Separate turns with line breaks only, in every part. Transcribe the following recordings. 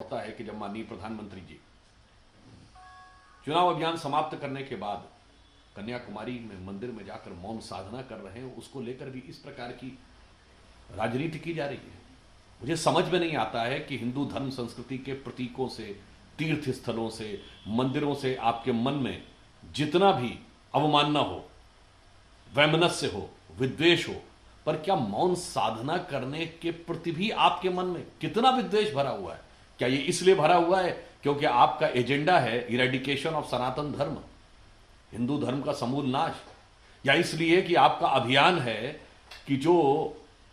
होता है कि जब माननीय प्रधानमंत्री जी चुनाव अभियान समाप्त करने के बाद कन्याकुमारी में मंदिर में जाकर मौन साधना कर रहे हैं, उसको लेकर भी इस प्रकार की राजनीति की जा रही है। मुझे समझ में नहीं आता है कि हिंदू धर्म संस्कृति के प्रतीकों से, तीर्थ स्थलों से, मंदिरों से आपके मन में जितना भी अवमानना हो, वैमनस्य हो, विद्वेष हो, पर क्या मौन साधना करने के प्रति भी आपके मन में कितना विद्वेष भरा हुआ है? क्या ये इसलिए भरा हुआ है क्योंकि आपका एजेंडा है इरेडिकेशन ऑफ सनातन धर्म, हिंदू धर्म का समूल नाश, या इसलिए कि आपका अभियान है कि जो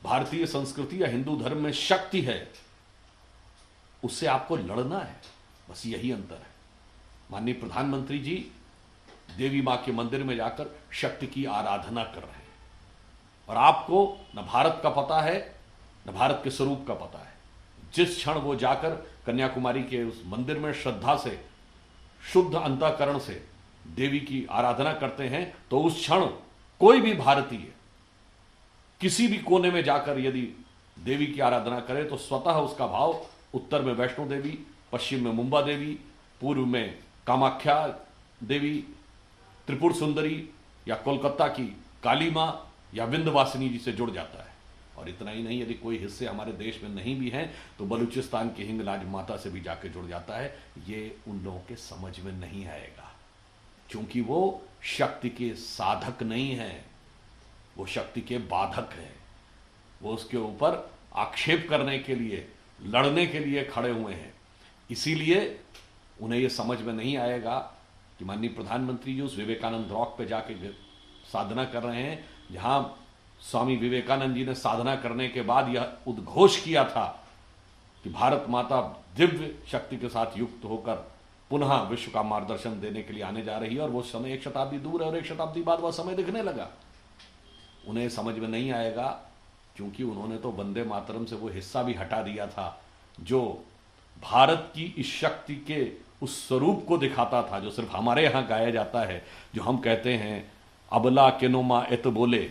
भारतीय संस्कृति या हिंदू धर्म में शक्ति है उससे आपको लड़ना है? बस यही अंतर है। माननीय प्रधानमंत्री जी देवी मां के मंदिर में जाकर शक्ति की आराधना कर रहे हैं और आपको न भारत का पता है न भारत के स्वरूप का पता है। जिस क्षण वो जाकर कन्याकुमारी के उस मंदिर में श्रद्धा से, शुद्ध अंतःकरण से देवी की आराधना करते हैं, तो उस क्षण कोई भी भारतीय किसी भी कोने में जाकर यदि देवी की आराधना करे तो स्वतः उसका भाव उत्तर में वैष्णो देवी, पश्चिम में मुंबा देवी, पूर्व में कामाख्या देवी, त्रिपुर सुंदरी या कोलकाता की काली मां या विंध्यवासिनी जी से जुड़ जाता है। और इतना ही नहीं, यदि कोई हिस्से हमारे देश में नहीं भी हैं तो बलूचिस्तान की हिंगलाज माता से भी जाके जुड़ जाता है। ये उन लोगों के समझ में नहीं आएगा क्योंकि वो शक्ति के साधक नहीं हैं, वो शक्ति के बाधक हैं। वो उसके ऊपर आक्षेप करने के लिए, लड़ने के लिए खड़े हुए हैं। इसीलिए उन्हें यह समझ में नहीं आएगा कि माननीय प्रधानमंत्री जी उस विवेकानंद रॉक पे जाके साधना कर रहे हैं जहां स्वामी विवेकानंद जी ने साधना करने के बाद यह उद्घोष किया था कि भारत माता दिव्य शक्ति के साथ युक्त होकर पुनः विश्व का मार्गदर्शन देने के लिए आने जा रही है। और वो समय एक शताब्दी दूर है और एक शताब्दी बाद वह समय दिखने लगा। उन्हें समझ में नहीं आएगा क्योंकि उन्होंने तो वंदे मातरम से वो हिस्सा भी हटा दिया था जो भारत की इस शक्ति के उस स्वरूप को दिखाता था, जो सिर्फ हमारे यहां गाया जाता है, जो हम कहते हैं अबला केनोमा एत बोले,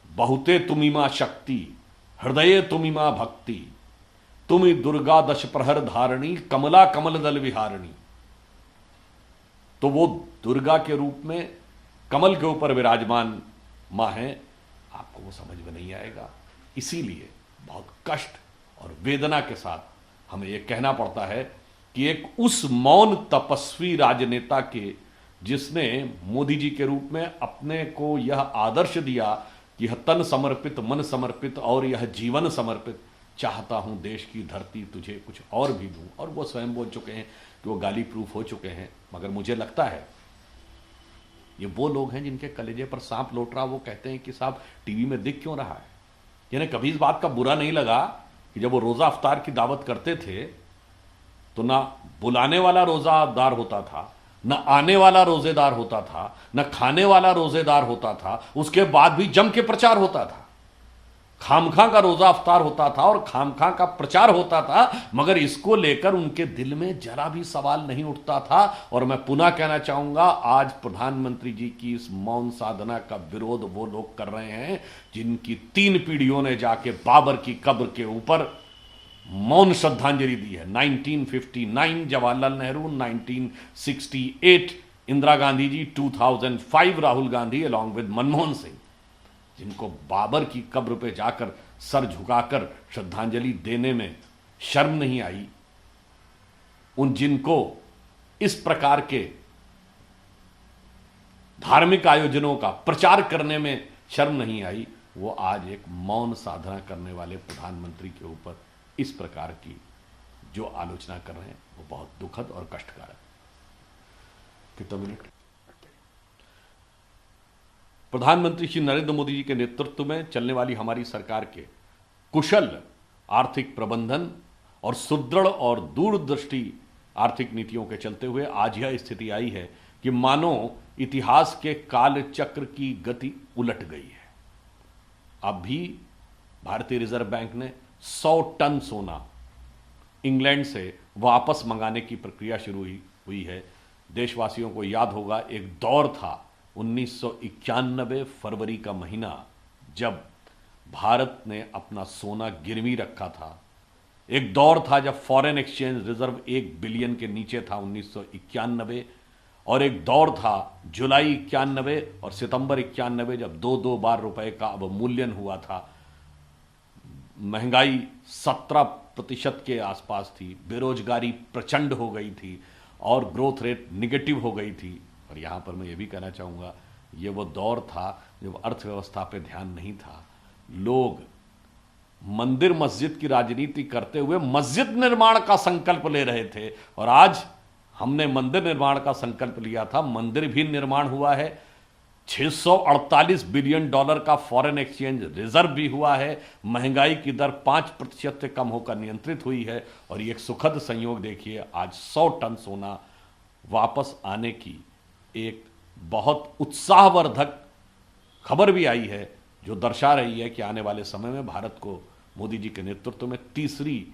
बहुते तुमिमा शक्ति, हृदय तुमिमा भक्ति, तुमि दुर्गा दश प्रहर धारणी, कमला कमल दल विहारणी। तो वो दुर्गा के रूप में कमल के ऊपर विराजमान मां है, आपको वो समझ में नहीं आएगा। इसीलिए बहुत कष्ट और वेदना के साथ हमें यह कहना पड़ता है कि एक उस मौन तपस्वी राजनेता के, जिसने मोदी जी के रूप में अपने को यह आदर्श दिया कि यह तन समर्पित, मन समर्पित और यह जीवन समर्पित, चाहता हूं देश की धरती तुझे कुछ और भी दूं, और वो स्वयं बोल चुके हैं कि वो गाली प्रूफ हो चुके हैं। मगर मुझे लगता है ये वो लोग हैं जिनके कलेजे पर सांप लौट रहा, वो कहते हैं कि साहब टीवी में दिख क्यों रहा है। यानी कभी इस बात का बुरा नहीं लगा कि जब वो रोजा अफ्तार की दावत करते थे तो ना बुलाने वाला रोजादार होता था, न आने वाला रोजेदार होता था, न खाने वाला रोजेदार होता था, उसके बाद भी जम के प्रचार होता था। खामखा का रोजा अफ्तार होता था और खामखा का प्रचार होता था, मगर इसको लेकर उनके दिल में जरा भी सवाल नहीं उठता था। और मैं पुनः कहना चाहूंगा, आज प्रधानमंत्री जी की इस मौन साधना का विरोध वो लोग कर रहे हैं जिनकी 3 पीढ़ियों ने जाके बाबर की कब्र के ऊपर मौन श्रद्धांजलि दी है। 1959 जवाहरलाल नेहरू, 1968 इंदिरा गांधी जी, 2005 राहुल गांधी अलॉन्ग विद मनमोहन सिंह, जिनको बाबर की कब्र पे जाकर सर झुकाकर श्रद्धांजलि देने में शर्म नहीं आई, उन जिनको इस प्रकार के धार्मिक आयोजनों का प्रचार करने में शर्म नहीं आई, वो आज एक मौन साधना करने वाले प्रधानमंत्री के ऊपर इस प्रकार की जो आलोचना कर रहे हैं वो बहुत दुखद और कष्टकारक। कितना मिनट? प्रधानमंत्री श्री नरेंद्र मोदी जी के नेतृत्व में चलने वाली हमारी सरकार के कुशल आर्थिक प्रबंधन और सुदृढ़ और दूरदृष्टि आर्थिक नीतियों के चलते हुए आज यह स्थिति आई है कि मानो इतिहास के काल चक्र की गति उलट गई है। अब भी भारतीय रिजर्व बैंक ने 100 टन सोना इंग्लैंड से वापस मंगाने की प्रक्रिया शुरू हुई है। देशवासियों को याद होगा, एक दौर था 1991 फरवरी का महीना, जब भारत ने अपना सोना गिरवी रखा था एक दौर था जब फॉरेन एक्सचेंज रिजर्व 1 बिलियन के नीचे था 1991, और एक दौर था जुलाई 91 और सितंबर 91 जब 2-2 बार रुपए का अवमूल्यन हुआ था। महंगाई 17% के आसपास थी, बेरोजगारी प्रचंड हो गई थी और ग्रोथ रेट निगेटिव हो गई थी। और यहां पर मैं ये भी कहना चाहूंगा, ये वो दौर था जब अर्थव्यवस्था पे ध्यान नहीं था। लोग मंदिर मस्जिद की राजनीति करते हुए मस्जिद निर्माण का संकल्प ले रहे थे, और आज हमने मंदिर निर्माण का संकल्प लिया था, मंदिर भी निर्माण हुआ है। 648 बिलियन डॉलर का फॉरेन एक्सचेंज रिजर्व भी हुआ है। महंगाई की दर 5% से कम होकर नियंत्रित हुई है। और ये एक सुखद संयोग देखिए, आज 100 टन सोना वापस आने की एक बहुत उत्साहवर्धक खबर भी आई है, जो दर्शा रही है कि आने वाले समय में भारत को मोदी जी के नेतृत्व में तीसरी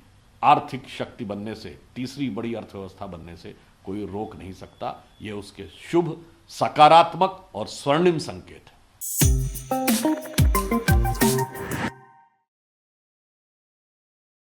आर्थिक शक्ति बनने से, तीसरी बड़ी अर्थव्यवस्था बनने से कोई रोक नहीं सकता। ये उसके शुभ, सकारात्मक और स्वर्णिम संकेत है।